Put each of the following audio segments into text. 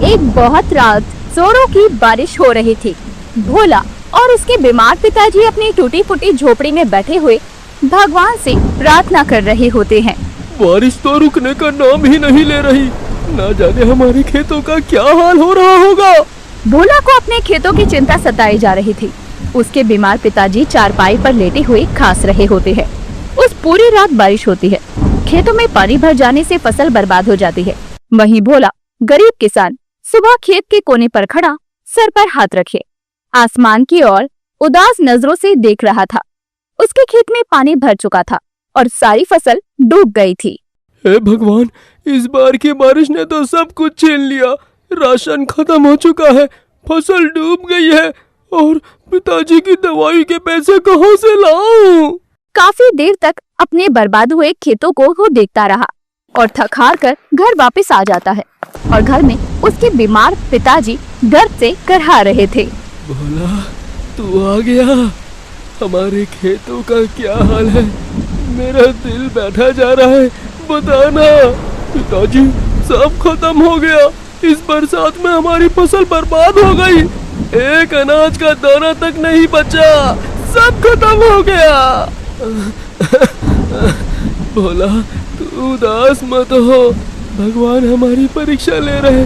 एक बहुत रात जोरों की बारिश हो रही थी। भोला और उसके बीमार पिताजी अपनी टूटी फूटी झोपड़ी में बैठे हुए भगवान से प्रार्थना कर रहे होते हैं। बारिश तो रुकने का नाम ही नहीं ले रही। ना जाने हमारे खेतों का क्या हाल हो रहा होगा। भोला को अपने खेतों की चिंता सताई जा रही थी। उसके बीमार पिताजी चारपाई पर लेटे हुए खांस रहे होते हैं। उस पूरी रात बारिश होती है। खेतों में पानी भर जाने से फसल बर्बाद हो जाती है। वहीं भोला गरीब किसान सुबह खेत के कोने पर खड़ा सर पर हाथ रखे आसमान की ओर उदास नजरों से देख रहा था। उसके खेत में पानी भर चुका था और सारी फसल डूब गई थी। हे भगवान, इस बार की बारिश ने तो सब कुछ छीन लिया। राशन खत्म हो चुका है, फसल डूब गई है और पिताजी की दवाई के पैसे कहाँ से लाऊं? काफी देर तक अपने बर्बाद हुए खेतों को वो देखता रहा और थक हार कर घर वापस आ जाता है और घर में उसके बीमार पिताजी दर्द से करहा रहे थे। भोला, तू आ गया। हमारे खेतों का क्या हाल है? मेरा दिल बैठा जा रहा है, बताना। पिताजी, सब खत्म हो गया। इस बरसात में हमारी फसल बर्बाद हो गई। एक अनाज का दाना तक नहीं बचा, सब खत्म हो गया। भोला, तू उदास मत हो। भगवान हमारी परीक्षा ले रहे।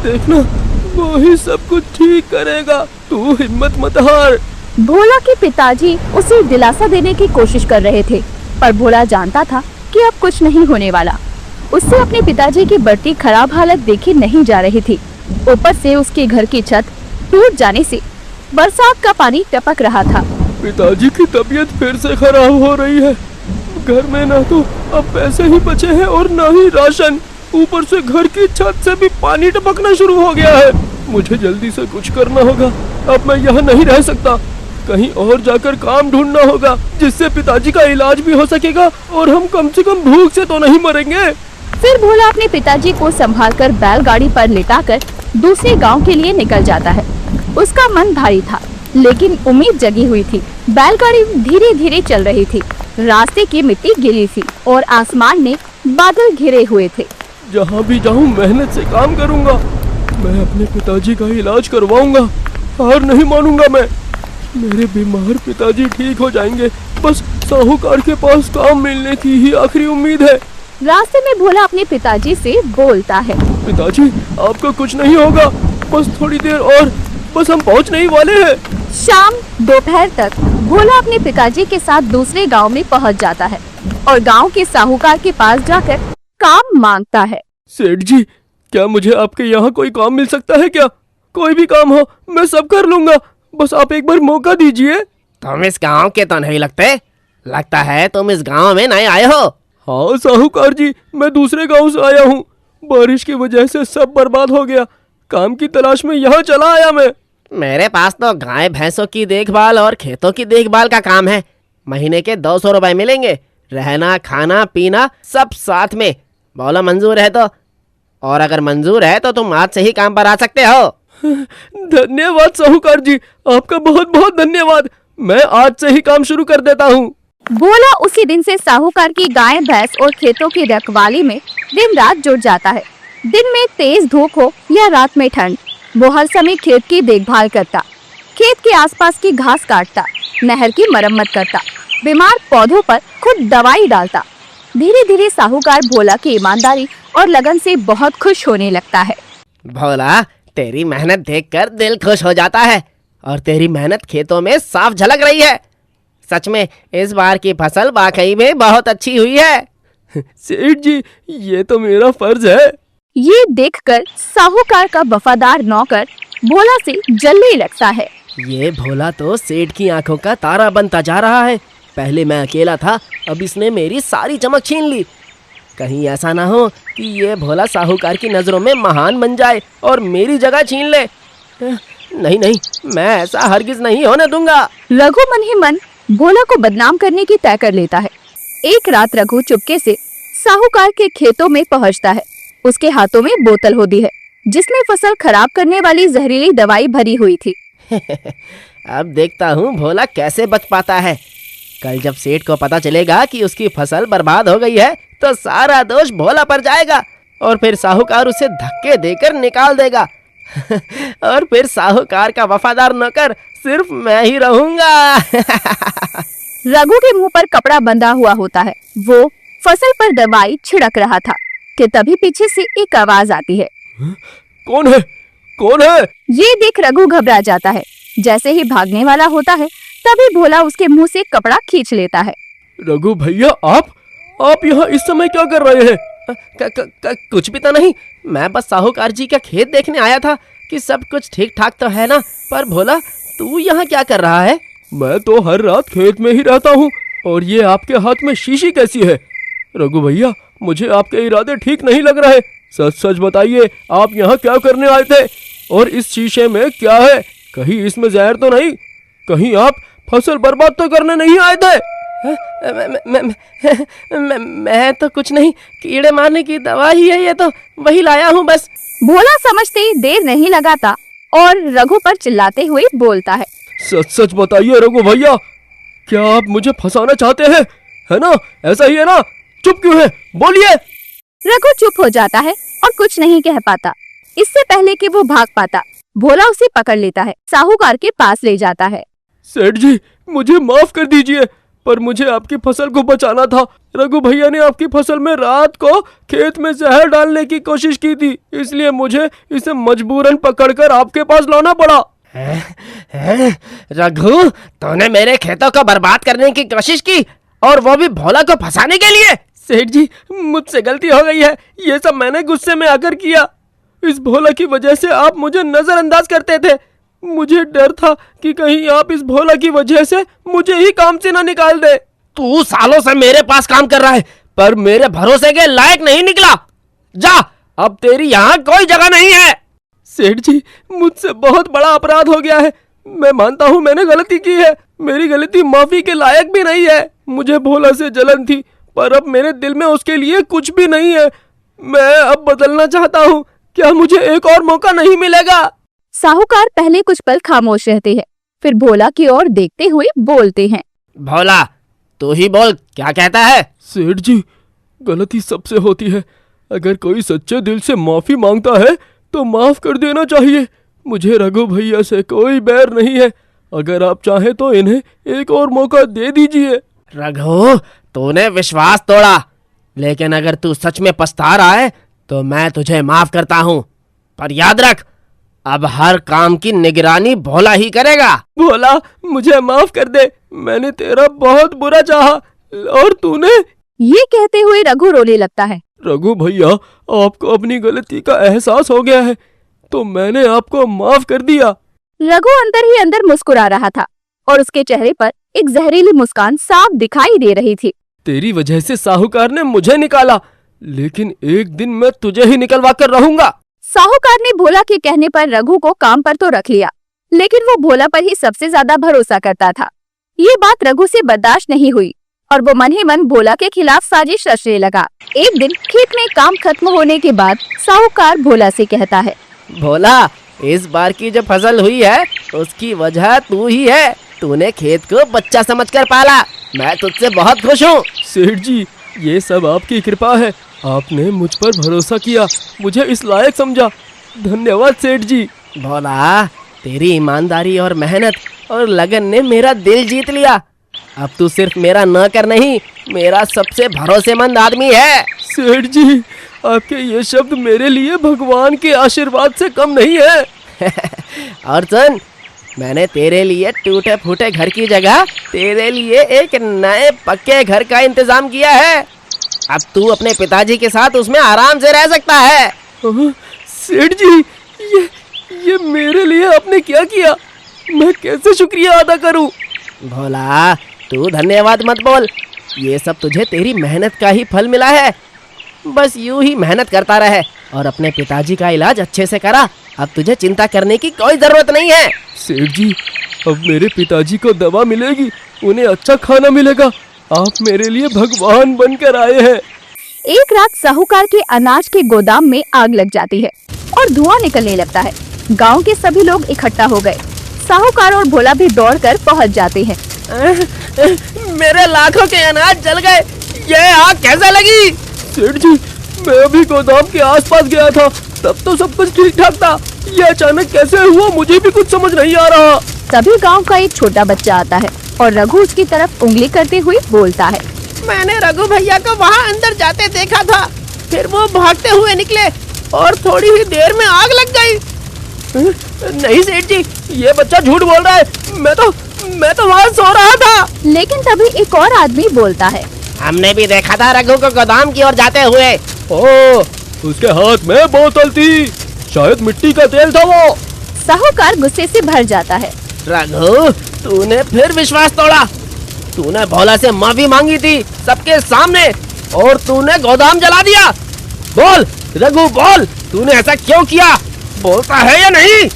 देखना, वो ही सब कुछ ठीक करेगा। तू हिम्मत मत हार। भोला के पिताजी उसे दिलासा देने की कोशिश कर रहे थे, पर भोला जानता था कि अब कुछ नहीं होने वाला। उससे अपने पिताजी की बढ़ती खराब हालत देखी नहीं जा रही थी। ऊपर से उसके घर की छत टूट जाने से बरसात का पानी टपक रहा था। पिताजी की तबीयत फिर से खराब हो रही है। घर में ना तो अब पैसे ही बचे हैं और ना ही राशन। ऊपर से घर की छत से भी पानी टपकना शुरू हो गया है। मुझे जल्दी से कुछ करना होगा। अब मैं यहाँ नहीं रह सकता। कहीं और जाकर काम ढूंढना होगा जिससे पिताजी का इलाज भी हो सकेगा और हम कम से कम भूख से तो नहीं मरेंगे। फिर भोला अपने पिताजी को संभालकर बैलगाड़ी पर लिटाकर दूसरे गांव के लिए निकल जाता है। उसका मन भारी था, लेकिन उम्मीद जगी हुई थी। बैलगाड़ी धीरे धीरे चल रही थी। रास्ते की मिट्टी गीली थी और आसमान में बादल घिरे हुए थे। जहाँ भी जाऊँ मेहनत से काम करूँगा। मैं अपने पिताजी का इलाज करवाऊंगा। हार नहीं मानूंगा मैं। मेरे बीमार पिताजी ठीक हो जाएंगे। बस साहूकार के पास काम मिलने की ही आखिरी उम्मीद है। रास्ते में भोला अपने पिताजी से बोलता है, पिताजी, आपको कुछ नहीं होगा। बस थोड़ी देर और, बस हम पहुंचने ही वाले हैं। शाम दोपहर तक भोला अपने पिताजी के साथ दूसरे गांव में पहुंच जाता है और गांव के साहूकार के पास जाकर काम मांगता है। सेठ जी, क्या मुझे आपके यहाँ कोई काम मिल सकता है क्या? कोई भी काम हो, मैं सब कर लूंगा। बस आप एक बार मौका दीजिए। तुम इस गांव के तो नहीं लगते। लगता है तुम इस गांव में नए आए हो। हाँ साहूकार जी, मैं दूसरे गांव से आया हूँ। बारिश की वजह से सब बर्बाद हो गया। काम की तलाश में यहाँ चला आया मैं। मेरे पास तो गाय भैंसों की देखभाल और खेतों की देखभाल का काम है। महीने के 200 रुपए मिलेंगे। रहना, खाना, पीना सब साथ में। बोलो मंजूर है तो? और अगर मंजूर है तो तुम आज से ही काम पर आ सकते हो। धन्यवाद साहूकार जी, आपका बहुत बहुत धन्यवाद। मैं आज से ही काम शुरू कर देता हूँ। भोला उसी दिन से साहूकार की गाय भैंस और खेतों की रखवाली में दिन रात जुट जाता है। दिन में तेज धूप हो या रात में ठंड, वो हर समय खेत की देखभाल करता। खेत के आसपास की घास काटता, नहर की मरम्मत करता, बीमार पौधों पर खुद दवाई डालता। धीरे धीरे साहूकार भोला की ईमानदारी और लगन से बहुत खुश होने लगता है। भोला, तेरी मेहनत देखकर दिल खुश हो जाता है और तेरी मेहनत खेतों में साफ झलक रही है। सच में इस बार की फसल वाकई में बहुत अच्छी हुई है। सेठ जी, ये तो मेरा फर्ज है। ये देखकर साहूकार का वफादार नौकर भोला से जलने लगता है। ये भोला तो सेठ की आंखों का तारा बनता जा रहा है। पहले मैं अकेला था, अब इसने मेरी सारी चमक छीन ली। कहीं ऐसा ना हो कि ये भोला साहूकार की नजरों में महान बन जाए और मेरी जगह छीन ले। नहीं नहीं, मैं ऐसा हरगिज नहीं होने दूंगा। रघु मन ही मन भोला को बदनाम करने की तय कर लेता है। एक रात रघु चुपके से साहूकार के खेतों में पहुंचता है। उसके हाथों में बोतल होती है जिसमें फसल खराब करने वाली जहरीली दवाई भरी हुई थी। अब देखता हूँ भोला कैसे बच पाता है। कल जब सेठ को पता चलेगा कि उसकी फसल बर्बाद हो गई है तो सारा दोष भोला पर जाएगा और फिर साहूकार उसे धक्के देकर निकाल देगा और फिर साहूकार का वफादार नौकर सिर्फ मैं ही रहूंगा। रघु के मुंह पर कपड़ा बंधा हुआ होता है। वो फसल पर दवाई छिड़क रहा था कि तभी पीछे से एक आवाज आती है। कौन है? कौन है? ये देख रघु घबरा जाता है। जैसे ही भागने वाला होता है तभी भोला उसके मुंह से कपड़ा खींच लेता है। रघु भैया, आप यहाँ इस समय क्या कर रहे हैं? कुछ भी तो नहीं, मैं बस साहूकार जी का खेत देखने आया था कि सब कुछ ठीक ठाक तो है ना। पर भोला, तू यहाँ क्या कर रहा है? मैं तो हर रात खेत में ही रहता हूँ। और ये आपके हाथ में शीशी कैसी है? रघु भैया, मुझे आपके इरादे ठीक नहीं लग रहे। सच सच बताइए, आप यहाँ क्या करने आए थे? और इस शीशे में क्या है? कहीं इसमें जहर तो नहीं? कहीं आप फसल बर्बाद तो करने नहीं आए थे? मैं तो कुछ नहीं, कीड़े मारने की दवा ही है ये तो, वही लाया हूँ बस। भोला समझते ही देर नहीं लगाता और रघु पर चिल्लाते हुए बोलता है। सच सच बताइए रघु भैया, क्या आप मुझे फंसाना चाहते हैं? है ना? ऐसा ही है ना? चुप क्यों है? बोलिए। रघु चुप हो जाता है और कुछ नहीं कह पाता। इससे पहले कि वो भाग पाता, भोला उसे पकड़ लेता है, साहूकार के पास ले जाता है। सेठ जी, मुझे माफ कर दीजिए, पर मुझे आपकी फसल को बचाना था। रघु भैया ने आपकी फसल में रात को खेत में जहर डालने की कोशिश की थी, इसलिए मुझे इसे मजबूरन पकड़कर आपके पास लाना पड़ा। रघु, तूने मेरे खेतों को बर्बाद करने की कोशिश की, और वो भी भोला को फंसाने के लिए? सेठ जी, मुझसे गलती हो गई है। ये सब मैंने गुस्से में आकर किया। इस भोला की वजह से आप मुझे नजरअंदाज करते थे। मुझे डर था कि कहीं आप इस भोला की वजह से मुझे ही काम से ना निकाल दे। तू सालों से मेरे पास काम कर रहा है, पर मेरे भरोसे के लायक नहीं निकला। जा, अब तेरी यहाँ कोई जगह नहीं है। सेठ जी, मुझसे बहुत बड़ा अपराध हो गया है। मैं मानता हूँ मैंने गलती की है। मेरी गलती माफी के लायक भी नहीं है। मुझे भोला से जलन थी, पर अब मेरे दिल में उसके लिए कुछ भी नहीं है। मैं अब बदलना चाहता हूँ। क्या मुझे एक और मौका नहीं मिलेगा? साहूकार पहले कुछ पल खामोश रहते हैं, फिर भोला की ओर देखते हुए बोलते हैं। भोला, तू ही बोल, क्या कहता है? सेठ जी, गलती सबसे होती है। अगर कोई सच्चे दिल से माफी मांगता है तो माफ कर देना चाहिए। मुझे रघु भैया से कोई बैर नहीं है। अगर आप चाहें तो इन्हें एक और मौका दे दीजिए। रघु, तूने विश्वास तोड़ा, लेकिन अगर तू सच में पछता रहा है तो मैं तुझे माफ करता हूँ। पर याद रख, अब हर काम की निगरानी भोला ही करेगा। भोला, मुझे माफ कर दे। मैंने तेरा बहुत बुरा चाहा और तूने। ये कहते हुए रघु रोने लगता है। रघु भैया, आपको अपनी गलती का एहसास हो गया है तो मैंने आपको माफ कर दिया। रघु अंदर ही अंदर मुस्कुरा रहा था और उसके चेहरे पर एक जहरीली मुस्कान साफ दिखाई दे रही थी। तेरी वजह से साहूकार ने मुझे निकाला, लेकिन एक दिन मैं तुझे ही निकलवा कर रहूंगा। साहूकार ने भोला के कहने पर रघु को काम पर तो रख लिया, लेकिन वो भोला पर ही सबसे ज्यादा भरोसा करता था। ये बात रघु से बर्दाश्त नहीं हुई और वो मन ही मन भोला के खिलाफ साजिश रचने लगा। एक दिन खेत में काम खत्म होने के बाद साहूकार भोला से कहता है। भोला, इस बार की जो फसल हुई है उसकी वजह तू ही है। तूने खेत को बच्चा समझकर पाला। मैं तुझसे बहुत खुश हूँ। सेठ जी, ये सब आपकी कृपा है। आपने मुझ पर भरोसा किया, मुझे इस लायक समझा। धन्यवाद सेठ जी। भोला, तेरी ईमानदारी और मेहनत और लगन ने मेरा दिल जीत लिया। अब तू सिर्फ मेरा नौकर नहीं, मेरा सबसे भरोसेमंद आदमी है। सेठ जी, आपके ये शब्द मेरे लिए भगवान के आशीर्वाद से कम नहीं है। और सुन, मैंने तेरे लिए टूटे फूटे घर की जगह तेरे लिए एक नए पक्के घर का इंतजाम किया है। अब तू अपने पिताजी के साथ उसमें आराम से रह सकता है। सेठ जी, ये मेरे लिए आपने क्या किया? मैं कैसे शुक्रिया अदा करूं? भोला, तू धन्यवाद मत बोल। ये सब तुझे तेरी मेहनत का ही फल मिला है। बस यूं ही मेहनत करता रहे और अपने पिताजी का इलाज अच्छे से करा। अब तुझे चिंता करने की कोई जरूरत नहीं है। सेठ जी, अब मेरे पिताजी को दवा मिलेगी, उन्हें अच्छा खाना मिलेगा। आप मेरे लिए भगवान बनकर आए हैं। एक रात साहूकार के अनाज के गोदाम में आग लग जाती है और धुआं निकलने लगता है। गांव के सभी लोग इकट्ठा हो गए। साहूकार और भोला भी दौड़कर पहुंच जाते हैं। मेरे लाखों के अनाज जल गए। ये आग कैसे लगी? सेठ जी, मैं अभी गोदाम के आसपास गया था, तब तो सब कुछ ठीक ठाक था, ये अचानक कैसे हुआ मुझे भी कुछ समझ नहीं आ रहा। तभी गांव का एक छोटा बच्चा आता है और रघु उसकी तरफ उंगली करते हुए बोलता है, मैंने रघु भैया को वहाँ अंदर जाते देखा था, फिर वो भागते हुए निकले और थोड़ी ही देर में आग लग गई। नहीं सेठ जी, ये बच्चा झूठ बोल रहा है, मैं तो वहाँ सो रहा था। लेकिन तभी एक और आदमी बोलता है, हमने भी देखा था रघु को गोदाम की ओर जाते हुए। ओह, उसके हाथ में बोतल थी, शायद मिट्टी का तेल था वो। साहूकार गुस्से से भर जाता है। रघु, तूने फिर विश्वास तोड़ा। तूने भोला से माफी मांगी थी सबके सामने और तूने गोदाम जला दिया। बोल रघु, बोल, तूने ऐसा क्यों किया? बोलता है या नहीं?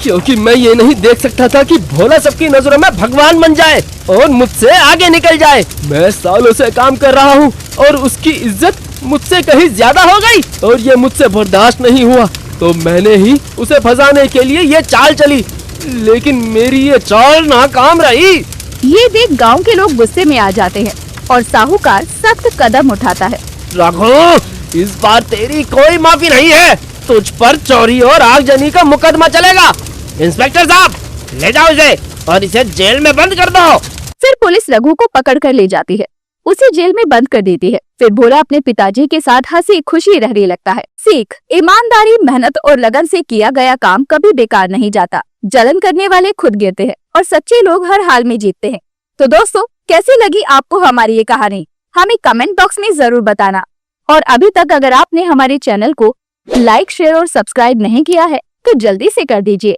क्योंकि मैं ये नहीं देख सकता था कि भोला सबकी नजरों में भगवान बन जाए और मुझसे आगे निकल जाए। मैं सालों से काम कर रहा हूँ और उसकी इज्जत मुझसे कहीं ज्यादा हो गई और ये मुझसे बर्दाश्त नहीं हुआ, तो मैंने ही उसे फंसाने के लिए ये चाल चली, लेकिन मेरी ये चाल नाकाम रही। ये देख गांव के लोग गुस्से में आ जाते हैं और साहूकार सख्त कदम उठाता है। रघु, इस बार तेरी कोई माफी नहीं है। तुझ पर चोरी और आगजनी का मुकदमा चलेगा। इंस्पेक्टर साहब, ले जाओ इसे और इसे जेल में बंद कर दो। फिर पुलिस रघु को पकड़ कर ले जाती है, उसे जेल में बंद कर देती है। फिर भोला अपने पिताजी के साथ हंसी खुशी रहने लगता है। सीख, ईमानदारी, मेहनत और लगन से किया गया काम कभी बेकार नहीं जाता। जलन करने वाले खुद गिरते हैं और सच्चे लोग हर हाल में जीतते हैं। तो दोस्तों, कैसी लगी आपको हमारी ये कहानी? हमें कमेंट बॉक्स में जरूर बताना। और अभी तक अगर आपने हमारे चैनल को लाइक, शेयर और सब्सक्राइब नहीं किया है तो जल्दी से कर दीजिए।